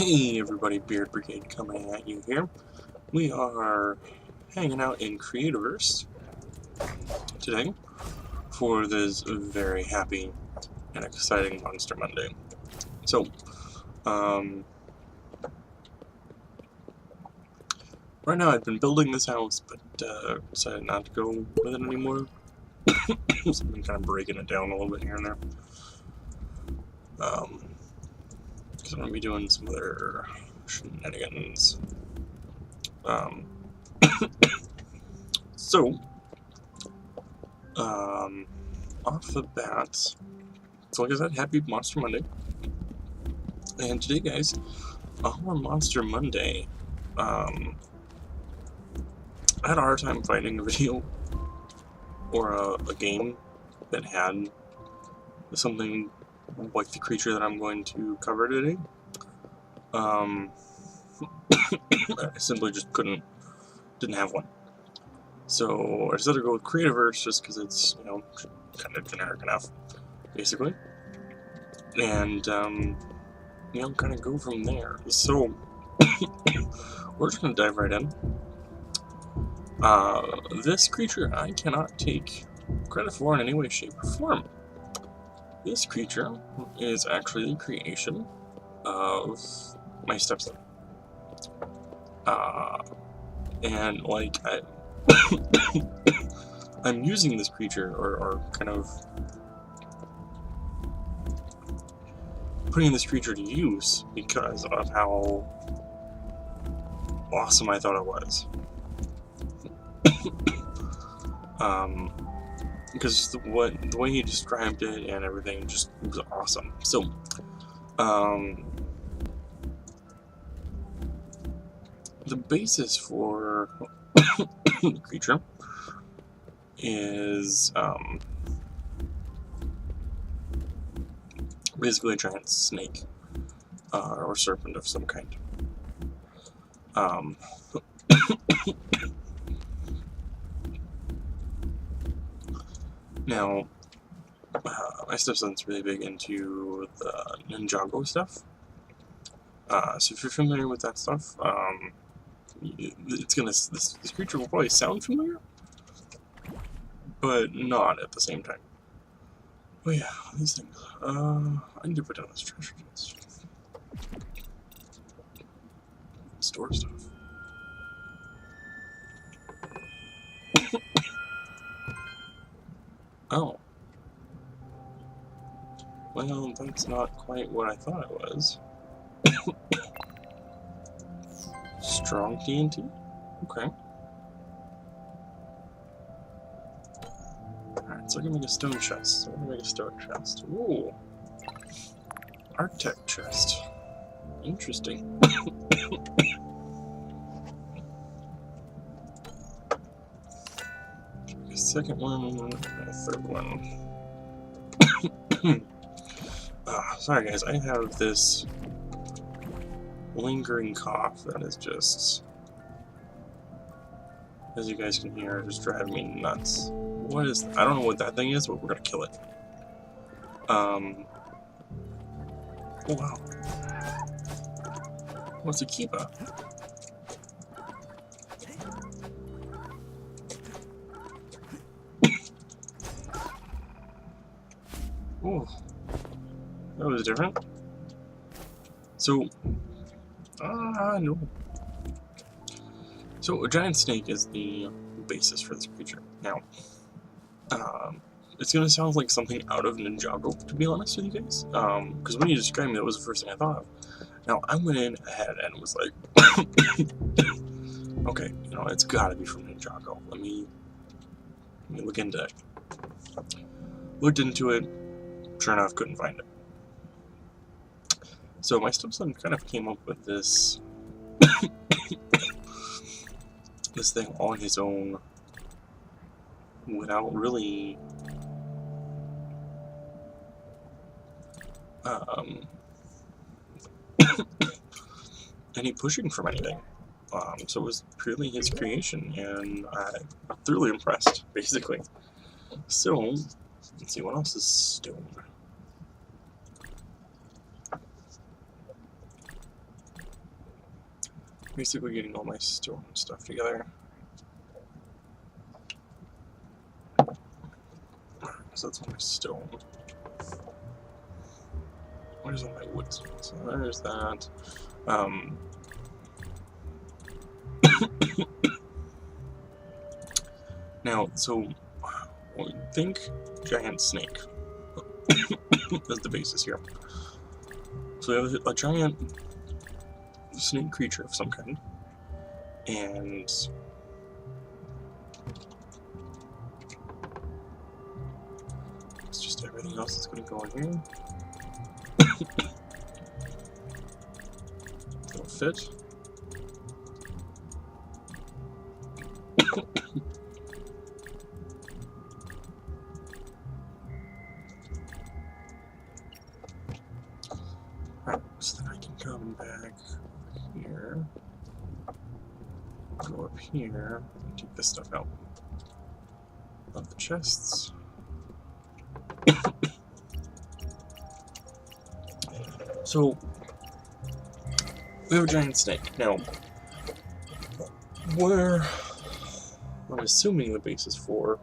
Hey everybody, BeardBrigade coming at you here. We are hanging out in Creativerse today for this very happy and exciting Monster Monday. So, right now I've been building this house, but decided not to go with it anymore. So I've been kind of breaking it down a little bit here and there. Because I'm going to be doing some other shenanigans. So, off the bat, so like I said, happy Monster Monday. And today, guys, our Monster Monday, I had a hard time finding a video or a game that had something like the creature that I'm going to cover today. I simply just didn't have one. So I decided to go with Creativerse just because it's, you know, kind of generic enough, basically. And, you know, kind of go from there. So, we're just going to dive right in. This creature I cannot take credit for in any way, shape, or form. This creature is actually the creation of my stepson. And, like, I'm using this creature, or kind of putting this creature to use because of how awesome I thought it was. Because the way he described it and everything just was awesome. So, the basis for the creature is basically a giant snake or serpent of some kind. Now, my stepson's really big into the Ninjago stuff. So if you're familiar with that stuff, this creature will probably sound familiar, but not at the same time. Oh yeah, these things. I need to put down this treasure chest. Store stuff. Oh. Well, that's not quite what I thought it was. Strong TNT? Okay. Alright, so we're gonna make a stone chest. Ooh. Arctech chest. Interesting. A second one, and a third one. Sorry guys, I have this lingering cough that is just, as you guys can hear, just driving me nuts. What is, I don't know what that thing is, but we're gonna kill it. Oh wow. What's a Kiba? Oh, that was different. So, no. So, a giant snake is the basis for this creature. Now, it's gonna sound like something out of Ninjago, to be honest with you guys. Because when you described me, that was the first thing I thought of. Now, I went in ahead and was like, okay, you know, it's gotta be from Ninjago. Let me look into it. Looked into it, sure enough, couldn't find it. So my stepson kind of came up with this this thing on his own without really any pushing from anything. So it was purely his creation, and I'm thoroughly impressed, basically. So, let's see, what else is stone? Basically getting all my stone stuff together. So that's all my stone. Where's all my wood? So there's that. Now, so think giant snake as the basis here. So we have a giant snake creature of some kind, and it's just everything else that's going to go in here. It'll fit. Alright, so then I can come back here, go up here, and take this stuff out of the chests. So, we have a giant snake. Now, where I'm assuming the basis for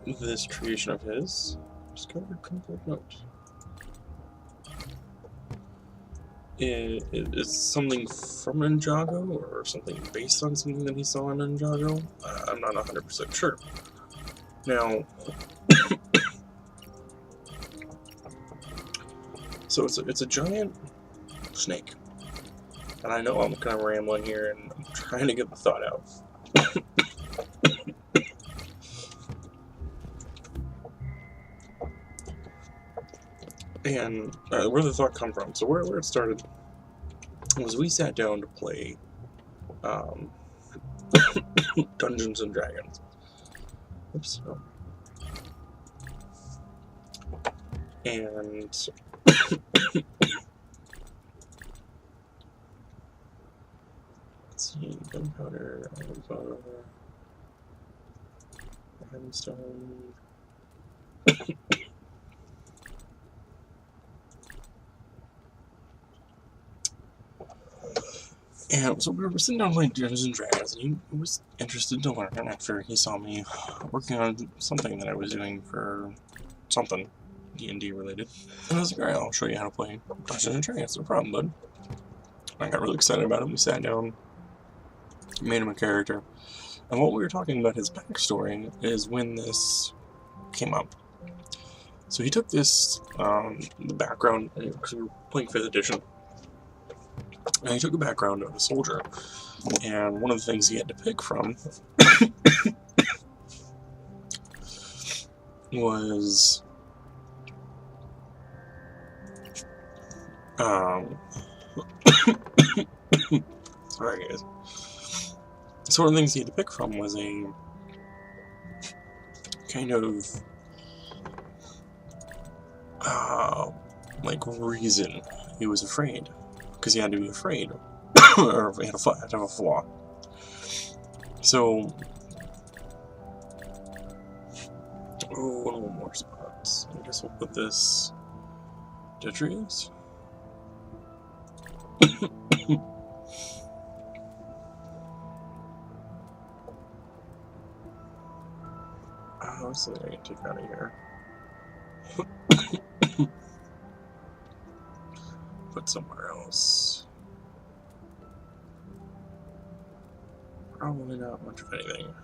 this creation of his, discovered complete note, is something from Ninjago, or something based on something that he saw in Ninjago? I'm not 100% sure. Now, so it's a giant snake, and I know I'm kind of rambling here, and I'm trying to get the thought out. And where did the thought come from? So where it started was we sat down to play Dungeons and Dragons. Oops. Oh. And let's see, gunpowder, limestone. And so we were sitting down playing Dungeons and Dragons, and he was interested to learn after he saw me working on something that I was doing for something D&D related. And I was like, alright, I'll show you how to play Dungeons and Dragons, no problem, bud. I got really excited about it. We sat down, made him a character, and what we were talking about his backstory is when this came up. So he took this, the background, because we were playing 5th edition, and he took a background of a soldier, and one of the things he had to pick from was sorry guys. So one of the things he had to pick from was a kind of like reason he was afraid. Because he had to be afraid, or he had to have a flaw. So, one more spots. I guess we'll put this Detrius. What's something I can take out of here? Put somewhere else. Probably not much of anything.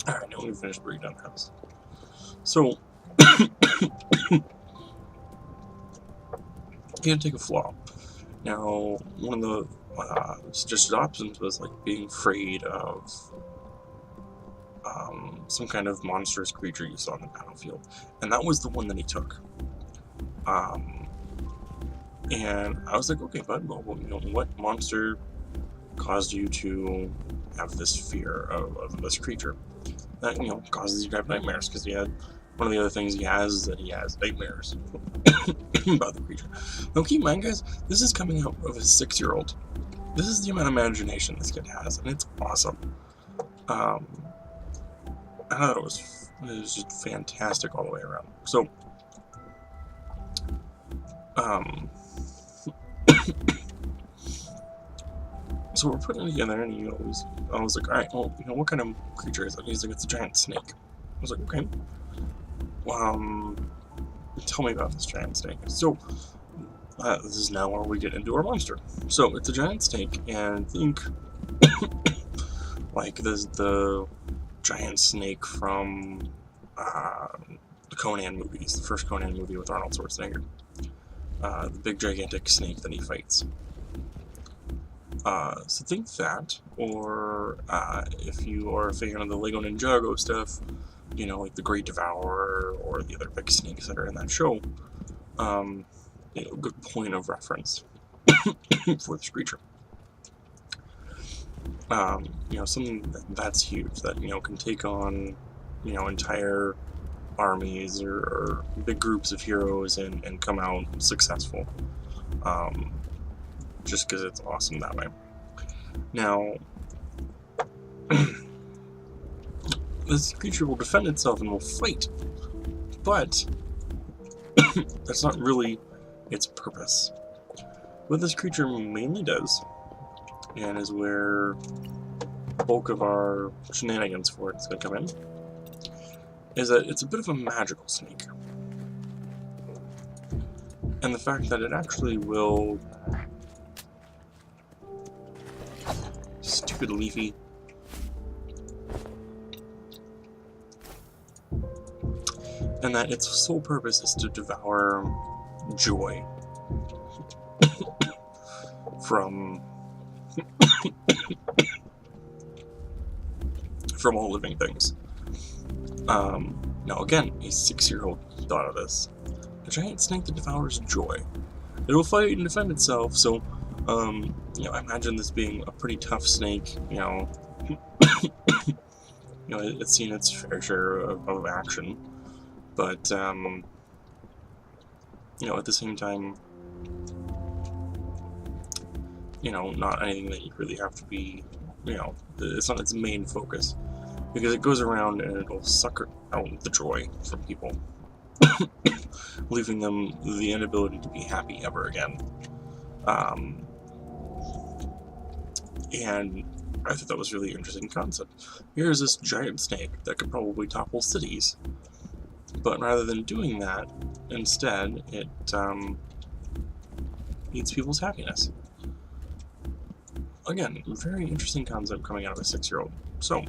Alright, now we finished breaking down the house. So, you gotta take a flaw. Now, one of the suggested options was like being afraid of some kind of monstrous creature you saw on the battlefield, and that was the one that he took. And I was like, okay, bud, well, you know, what monster caused you to have this fear of this creature? That, you know, causes you to have nightmares, because he had one of the other things he has is that he has nightmares about the creature. Now keep in mind, guys, this is coming out of his 6-year-old. this is the amount of imagination this kid has, and it's awesome. I thought it was just fantastic all the way around. So, so we're putting it together, and I was like, all right, well, what kind of creature is it? He's like, it's a giant snake. I was like, okay. Tell me about this giant snake. So, this is now where we get into our monster. So, it's a giant snake, and think, like, there's the giant snake from the Conan movies, the first Conan movie with Arnold Schwarzenegger. The big gigantic snake that he fights. So think that, or if you are a fan of the Lego Ninjago stuff, like the Great Devourer or the other big snakes that are in that show, good point of reference for this creature. Something that's huge that can take on entire armies or big groups of heroes and come out successful. Just because it's awesome that way. Now, this creature will defend itself and will fight, but that's not really its purpose. What this creature mainly does, and is where the bulk of our shenanigans for it is going to come in, is that it's a bit of a magical snake. And the fact that it actually will... Stupid Leafy. And that its sole purpose is to devour joy from all living things. Now again, a 6-year-old thought of this. A giant snake that devours joy. It will fight and defend itself, so I imagine this being a pretty tough snake. It's seen its fair share of action, but at the same time, not anything that you really have to be, it's not its main focus, because it goes around and it'll suck out the joy from people, leaving them the inability to be happy ever again. And I thought that was a really interesting concept. Here's this giant snake that could probably topple cities, but rather than doing that, instead it eats people's happiness. Again, very interesting concept coming out of a 6-year-old. So,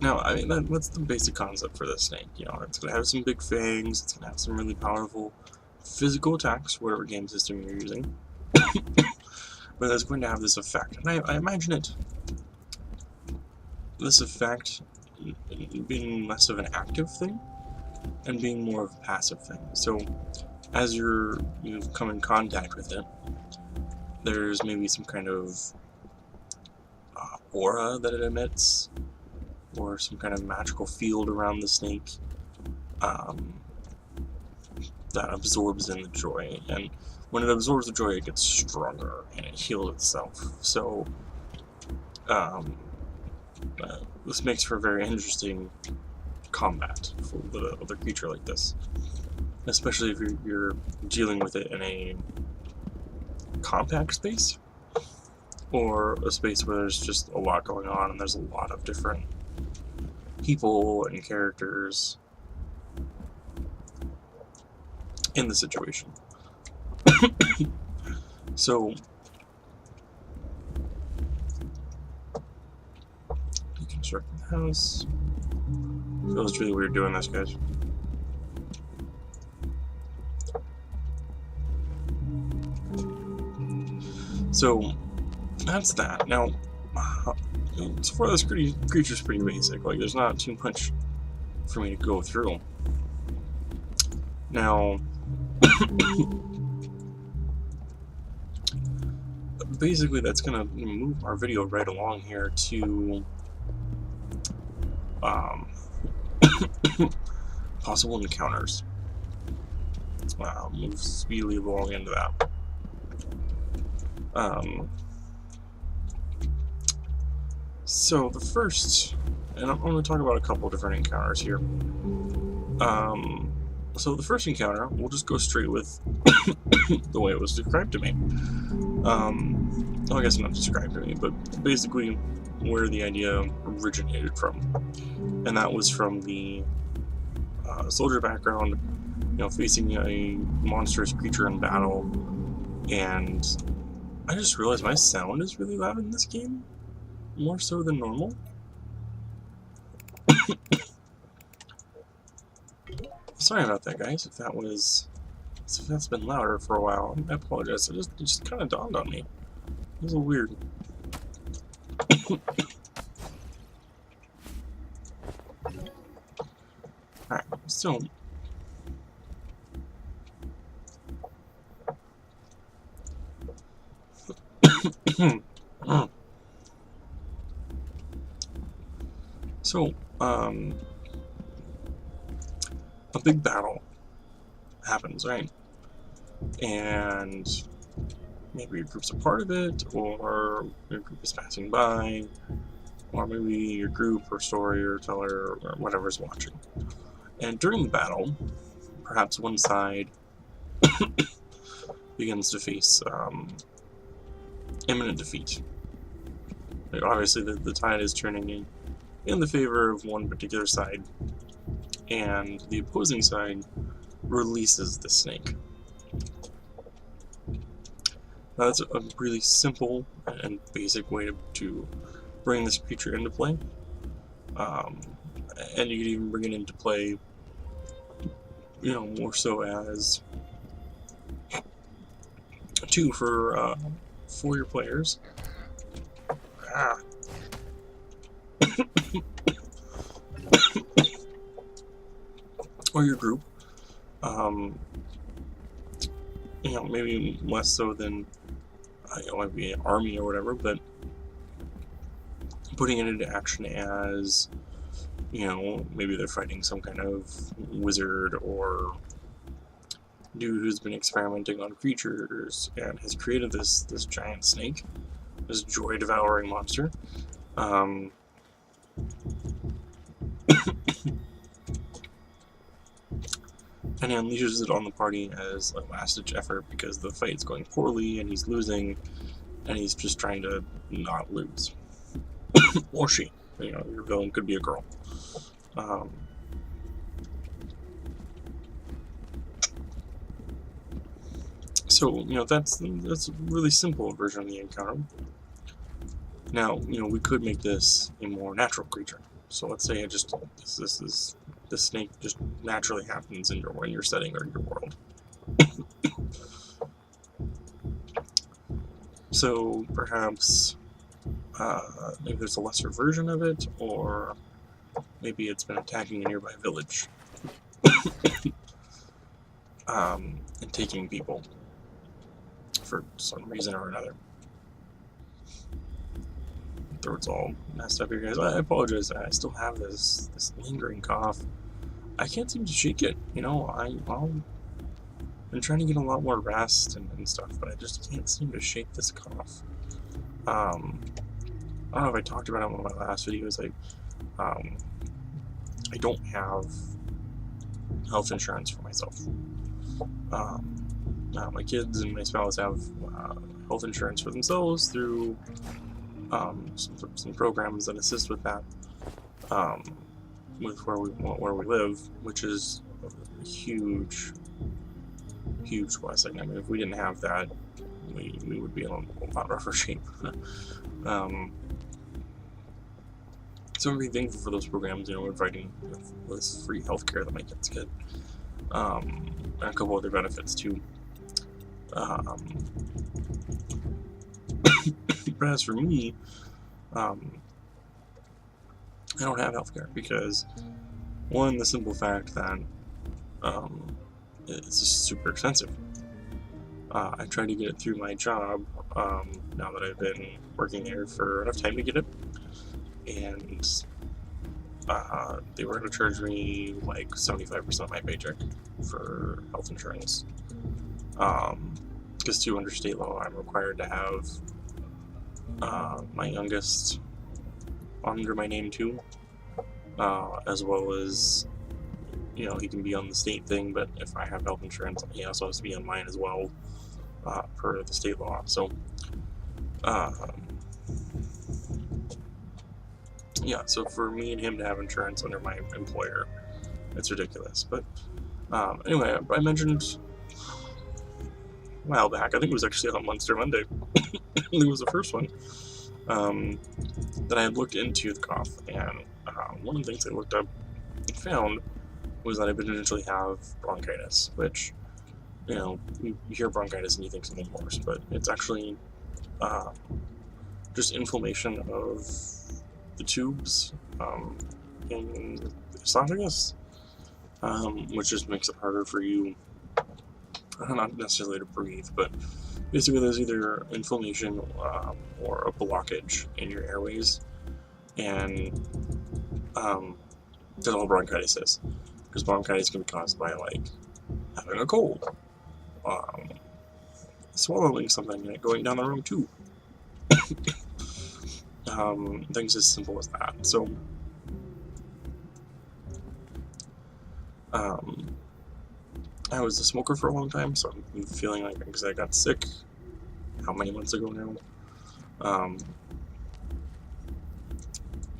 now, I mean, what's the basic concept for this snake? It's going to have some big fangs, it's going to have some really powerful physical attacks, whatever game system you're using, but it's going to have this effect. And I imagine this effect being less of an active thing and being more of a passive thing. So, as you've come in contact with it, there's maybe some kind of aura that it emits, or some kind of magical field around the snake that absorbs in the joy. And when it absorbs the joy, it gets stronger and it heals itself. So this makes for very interesting combat with a other creature like this, especially if you're dealing with it in a compact space, or a space where there's just a lot going on and there's a lot of different people and characters in the situation. So, deconstructing the house. Feels really weird doing this, guys. So, that's that. Now, so far this creature's pretty basic. Like, there's not too much for me to go through. Now, basically that's gonna move our video right along here to possible encounters. move speedily along into that. So the first, and I'm going to talk about a couple different encounters here. So the first encounter, we'll just go straight with the way it was described to me. Well, I guess not described to me, but basically where the idea originated from. And that was from the soldier background, facing a monstrous creature in battle. And I just realized my sound is really loud in this game, more so than normal. Sorry about that, guys, if that's been louder for a while. I apologize. It just kind of dawned on me. It was a little weird. Alright, so a big battle happens, right? And maybe your group's a part of it, or your group is passing by, or maybe your group or story or teller or whatever is watching. And during the battle, perhaps one side begins to face imminent defeat. Obviously, the tide is turning in the favor of one particular side, and the opposing side releases the snake. Now, that's a really simple and basic way to bring this creature into play. And you could even bring it into play, more so as two for your players. Or your group. Maybe less so than maybe an army or whatever, but putting it into action as maybe they're fighting some kind of wizard or dude who's been experimenting on creatures and has created this giant snake, this joy-devouring monster. And he unleashes it on the party as a last-ditch effort because the fight's going poorly and he's losing, and he's just trying to not lose. Or she. Your villain could be a girl. So, that's a really simple version of the encounter. Now, we could make this a more natural creature. So let's say the snake just naturally happens in your setting or your world. So perhaps maybe there's a lesser version of it, or maybe it's been attacking a nearby village and taking people for some reason or another. Throat's all messed up here, guys. I apologize. I still have this lingering cough. I can't seem to shake it. I've been trying to get a lot more rest and stuff, but I just can't seem to shake this cough. I don't know if I talked about it in one of my last videos. I don't have health insurance for myself. My kids and my spouse have health insurance for themselves through some programs that assist with that, with where we live, which is a huge blessing. I mean, if we didn't have that, we would be in a lot rougher shape. So I'm really thankful for those programs. We're fighting with free healthcare that my kids get, and a couple other benefits too. But as for me, I don't have healthcare because, one, the simple fact that it's just super expensive. I tried to get it through my job now that I've been working there for enough time to get it, and they were going to charge me like 75% of my paycheck for health insurance. Because under state law, I'm required to have my youngest under my name too, as well as, you know, he can be on the state thing, but if I have health insurance, he also has to be on mine as well, per the state law. So, yeah, so for me and him to have insurance under my employer, it's ridiculous. But anyway, I mentioned a while back, I think it was actually on Monster Monday, it was the first one, that I had looked into the cough, and one of the things I looked up and found was that I potentially have bronchitis, which, you know, you hear bronchitis and you think something worse, but it's actually just inflammation of the tubes in the esophagus, which just makes it harder for you, not necessarily to breathe, but basically there's either inflammation or a blockage in your airways, and that's all bronchitis is. Because bronchitis can be caused by, like, having a cold, swallowing something and it going down the wrong tube. Things as simple as that. So, I was a smoker for a long time, so I'm feeling like, because I got sick, how many months ago now?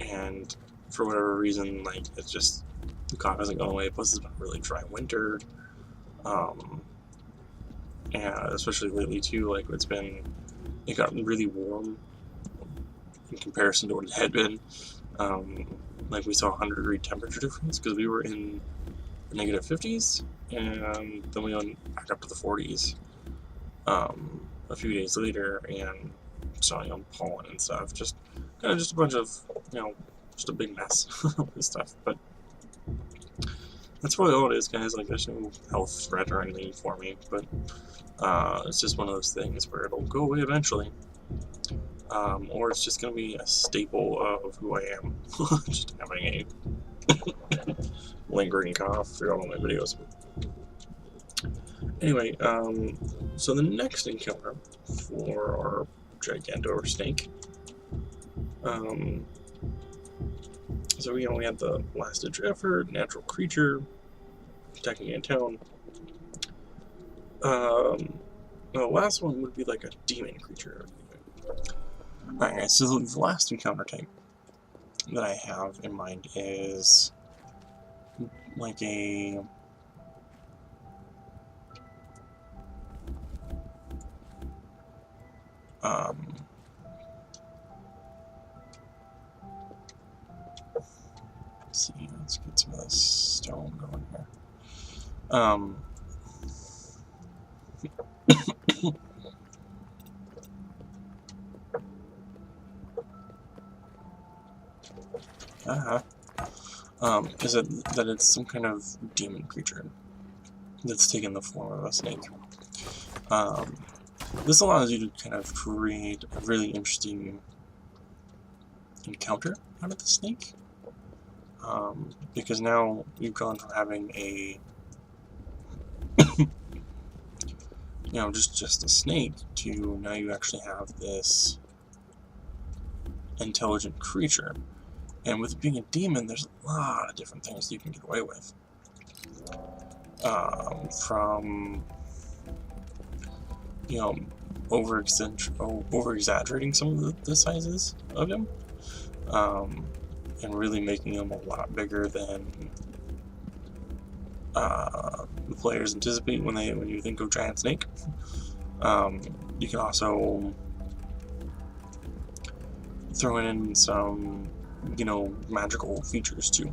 And for whatever reason, like, it's just, the cough hasn't gone away, plus it's been a really dry winter, and especially lately too, like, it got really warm in comparison to what it had been. Like, we saw a 100-degree temperature difference, because we were in the negative 50s, and then we went back up to the 40s a few days later, and saw, you know, pollen and stuff, just kind of just a bunch of, you know, just a big mess with stuff. But that's probably all it is, guys. Like, there's no health threat or anything for me, but it's just one of those things where it'll go away eventually, or it's just going to be a staple of who I am, just having a lingering cough throughout all my videos. Anyway, so the next encounter for our Gigantor snake, so, you know, we had the last-ditch effort, natural creature, attacking a town. The last one would be like a demon creature. Alright, guys, so the last encounter type that I have in mind is like a let's see, let's get some of this stone going here. Is it that it's some kind of demon creature that's taken the form of a snake. This allows you to kind of create a really interesting encounter out of the snake, because now you've gone from having a you know, just a snake, to now you actually have this intelligent creature. And with it being a demon, there's a lot of different things you can get away with. From, you know, over-exaggerating some of the sizes of him, and really making him a lot bigger than the players anticipate when you think of giant snake. You can also throw in some, you know, magical features too,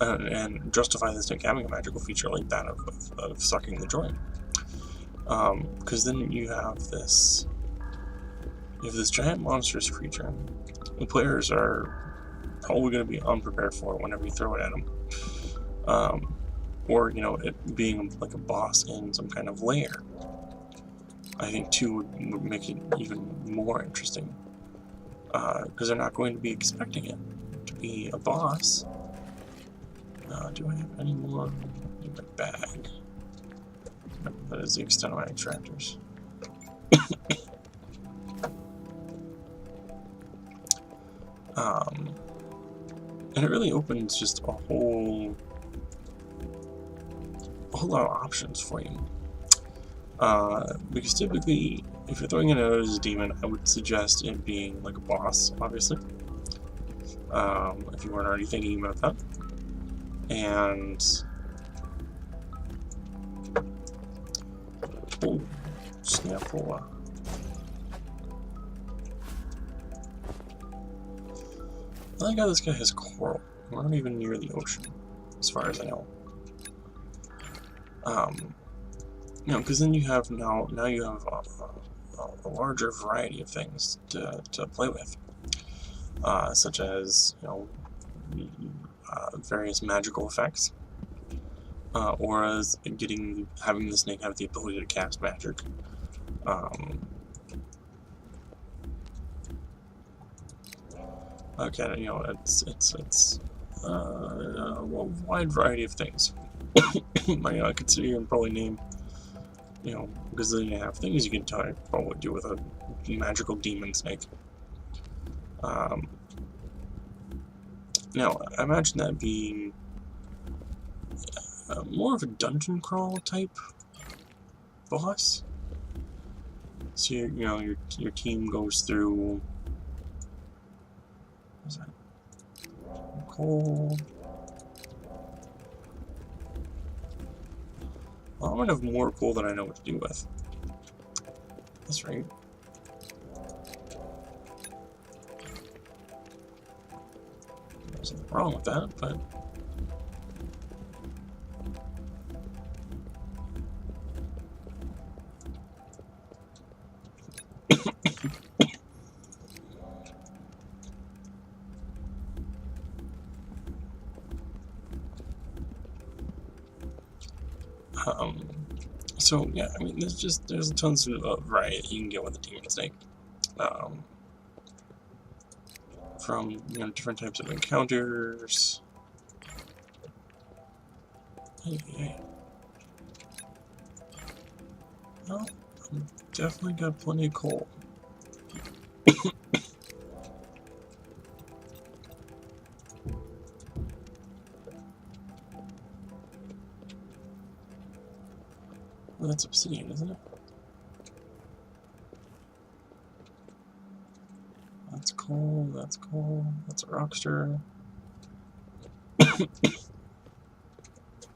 and justify the snake having a magical feature like that of sucking the joy. Because then you have this giant monstrous creature. The players are probably going to be unprepared for it whenever you throw it at them. Or, you know, it being like a boss in some kind of lair. I think, too, would make it even more interesting. Because they're not going to be expecting it. to be a boss. Do I have any more in my bag? No, that is the extent of my extractors. And it really opens just a whole lot of options for you. Because typically, if you're throwing it out as a demon, I would suggest it being like a boss, obviously. If you weren't already thinking about that. And oh, Snapola. I like how this guy has coral. We're not even near the ocean, as far as I know. You know, because then you have now you have a larger variety of things to play with, such as, you know, various magical effects, auras, having the snake have the ability to cast magic. Okay, you know, it's a wide variety of things. I could sit here and probably name, you know, because then you have things you can probably do with a magical demon snake. Now, I imagine that being more of a dungeon crawl type boss. So you know, your team goes through. What's that? Coal. Well, I'm gonna have more coal than I know what to do with. That's right. There's nothing wrong with that, but so yeah, I mean, there's tons of variety you can get with a demon snake. From, you know, different types of encounters. Hey. Well, I've definitely got plenty of coal. Well, that's obsidian, isn't it? That's coal, that's a rockster.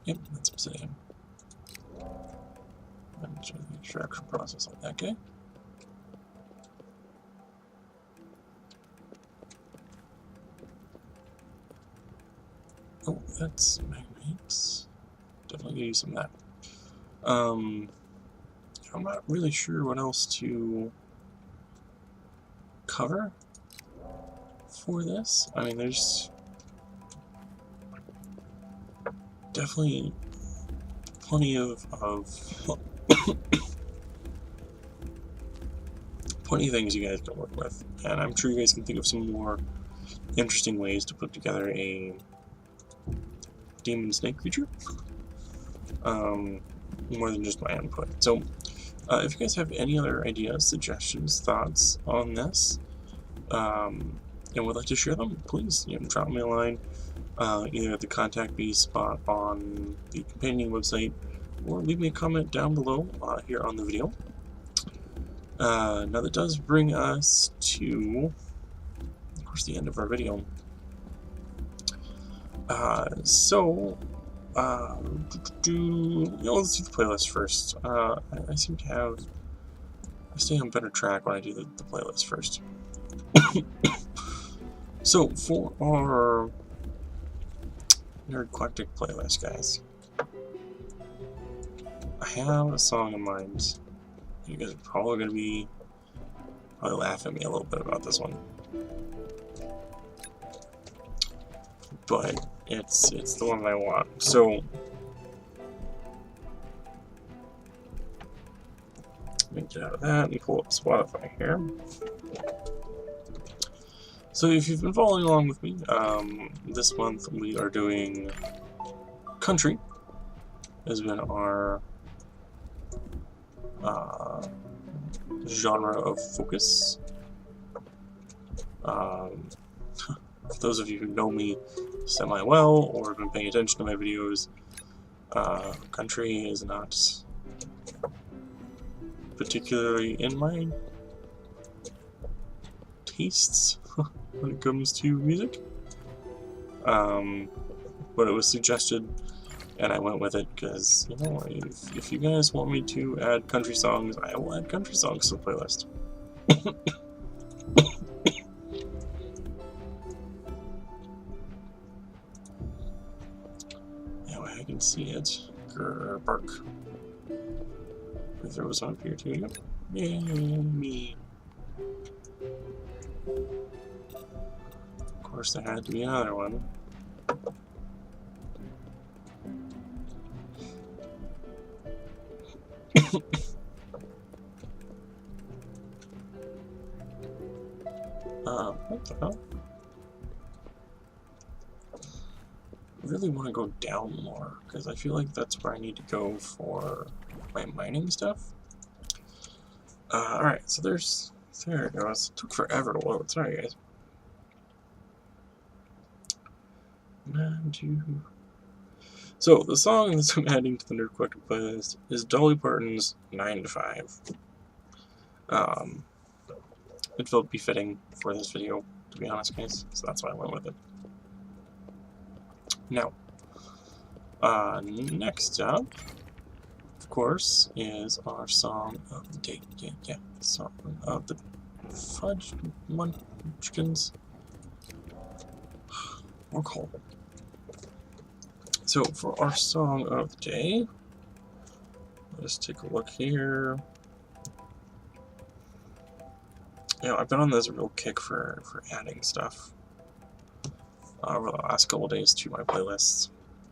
Yep, that's obsidian. And show the extraction process on that guy. Oh, that's magmates. Definitely gonna use some of that. I'm not really sure what else to cover for this. I mean, there's definitely plenty of plenty of things you guys can work with, and I'm sure you guys can think of some more interesting ways to put together a demon snake creature, more than just my input. So if you guys have any other ideas, suggestions, thoughts on this, and would like to share them, please, you know, drop me a line, either at the contact me spot on the companion website, or leave me a comment down below here on the video. Now that does bring us to, of course, the end of our video. So you know, let's do the playlist first. I seem to have, I stay on better track when I do the playlist first. So for our Nerd Eclectic playlist, guys, I have a song in mind. You guys are probably going to probably laugh at me a little bit about this one, but it's the one that I want. So let me get out of that and pull up Spotify here. So if you've been following along with me, this month we are doing country, has been our genre of focus. For those of you who know me semi-well or have been paying attention to my videos, country is not particularly in my tastes when it comes to music. But it was suggested and I went with it because, you know, if you guys want me to add country songs, I will add country songs to the playlist. Anyway, I can see it. Grr, bark. There was one up here too. Yep. Yay, me. Of course, there had to be another one. What the hell? I really want to go down more, because I feel like that's where I need to go for my mining stuff. Alright, so there it goes. It took forever to load. Sorry, guys. So, the song that I'm adding to the Nerd Collective playlist is Dolly Parton's 9 to 5. It felt befitting for this video, to be honest, guys, so that's why I went with it. Now, next up, of course, is our song of the day. Yeah, song of the fudge munchkins. Or cold. So, for our song of the day, let's take a look here. You know, I've been on this real kick for adding stuff over the last couple days to my playlists,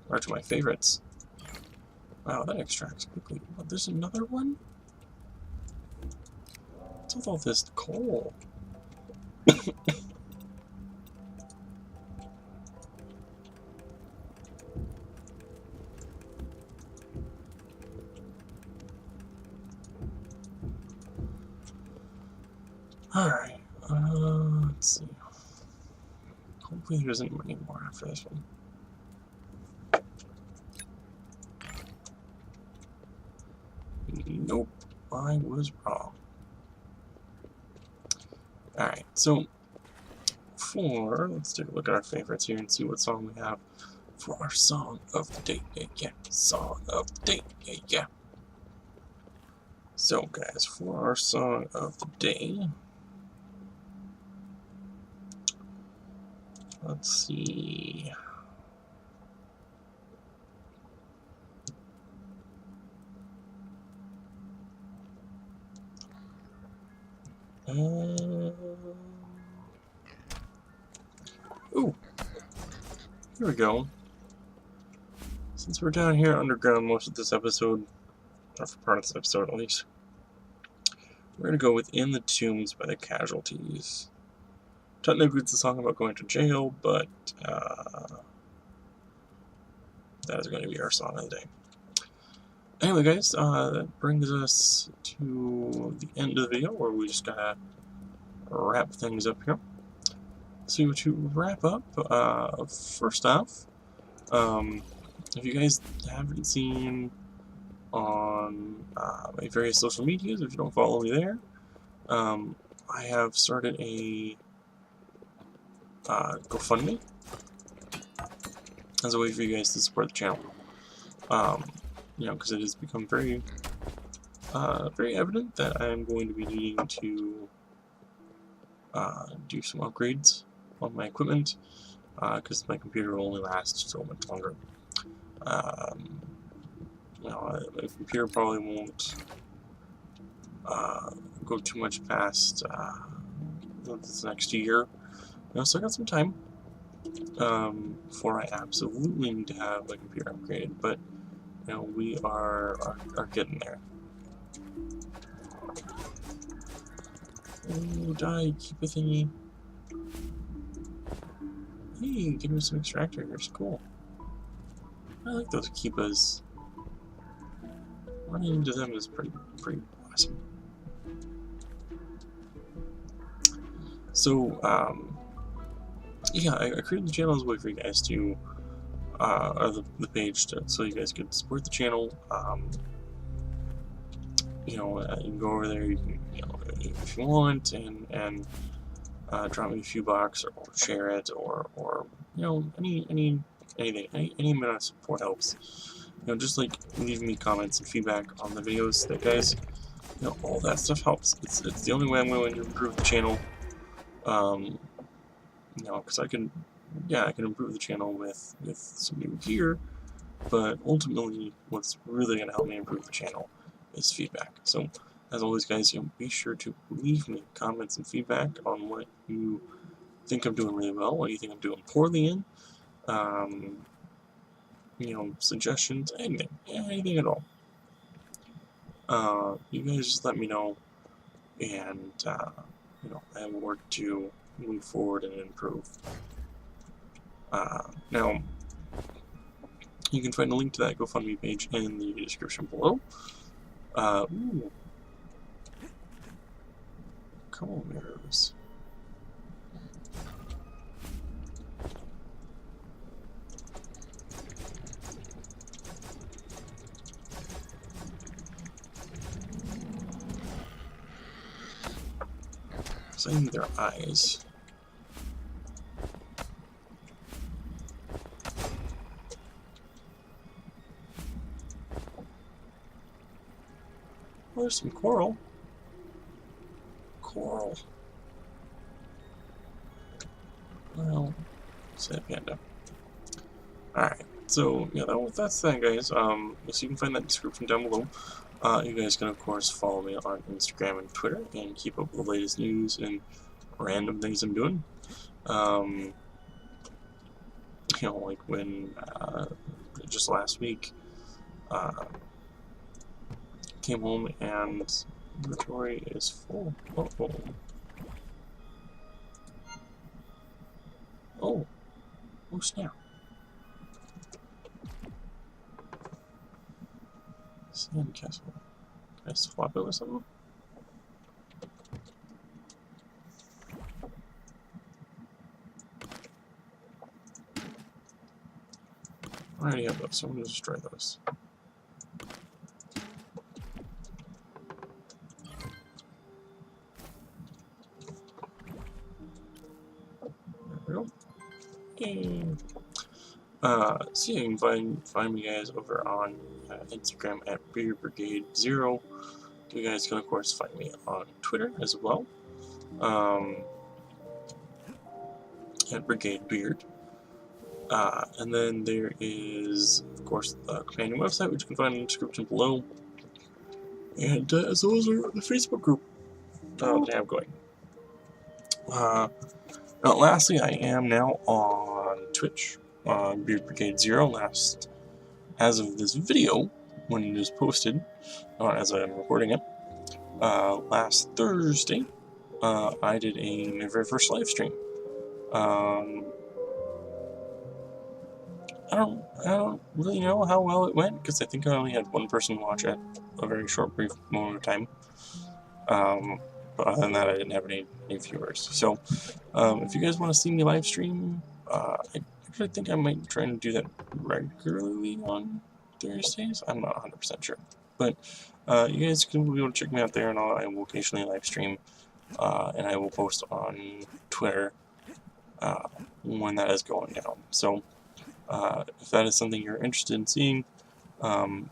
or to my favorites. Wow, that extracts quickly. But there's another one? What's with all this coal? Alright, let's see. Hopefully there isn't any more after this one. Nope, I was wrong. Alright, so let's take a look at our favorites here and see what song we have for our song of the day. Yeah, song of the day. Yeah. So guys, for our song of the day, let's see. Ooh, here we go. Since we're down here underground most of this episode, or for part of this episode at least, we're gonna go with In the Tombs by the Casualties. Technically it's a song about going to jail, but that is going to be our song of the day. Anyway guys, that brings us to the end of the video where we just gotta wrap things up here. So to wrap up, first off, if you guys haven't seen on my various social medias, if you don't follow me there, I have started a GoFundMe as a way for you guys to support the channel. You know, because it has become very evident that I am going to be needing to do some upgrades on my equipment, because my computer will only last so much longer. You know, my computer probably won't go too much past this next year. You know, so I got some time before I absolutely need to have my computer upgraded, but you know, we are getting there. Oh, die, keep a thingy. Hey, give me some extractor here. It's cool. I like those Keepas. Running into them is pretty awesome. So, yeah, I created the channel as a way for you guys to, or the page so you guys could support the channel. You know, you can go over there, you can, you know, if you want, and drop me a few bucks, or share it, or you know, anything, any amount of support helps. You know, just like leave me comments and feedback on the videos that guys, you know, all that stuff helps. It's the only way I'm going to improve the channel. You know, because I can improve the channel with some new gear, but ultimately, what's really going to help me improve the channel is feedback. So, as always, guys, you know, be sure to leave me comments and feedback on what you think I'm doing really well, what you think I'm doing poorly in. You know, suggestions, anything at all. You guys just let me know, and you know, I will work to move forward and improve. Now, you can find a link to that GoFundMe page in the description below. Ooh. Couple mirrors. So I need their eyes. Oh, there's some coral. Coral. Well, sad panda. Alright, so yeah, that's that, guys. So you can find that description down below. You guys can, of course, follow me on Instagram and Twitter and keep up with the latest news and random things I'm doing. You know, like when just last week, came home and inventory is full. Oh snap! Sandcastle. Can I swap it with something? I already have those, so I'm going to destroy those. There we go. Yay. So you can find me guys over on Instagram at BeardBrigade0. You guys can, of course, find me on Twitter as well. At Brigade Beard. And then there is, of course, the companion website, which you can find in the description below. And as well as the Facebook group that I have going. Now, lastly, I am now on Twitch, BeardBrigade0. As of this video, when it is posted, as I am recording it, last Thursday, I did my very first live stream. I don't really know how well it went, because I think I only had one person watch at a very short, brief moment of time. But other than that, I didn't have any viewers. So, if you guys want to see me live stream, I actually think I might try and do that regularly on Thursdays. I'm not 100% sure. But you guys can be able to check me out there, and I will occasionally live stream, and I will post on Twitter when that is going down. So, if that is something you're interested in seeing,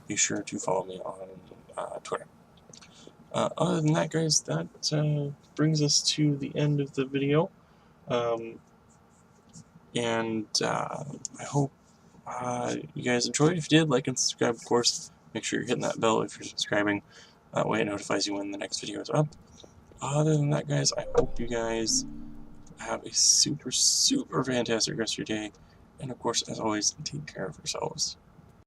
be sure to follow me on Twitter. Other than that, guys, that brings us to the end of the video. And I hope you guys enjoyed. If you did, like and subscribe, of course. Make sure you're hitting that bell if you're subscribing. That way it notifies you when the next video is up. Other than that, guys, I hope you guys have a super fantastic rest of your day. And, of course, as always, take care of yourselves.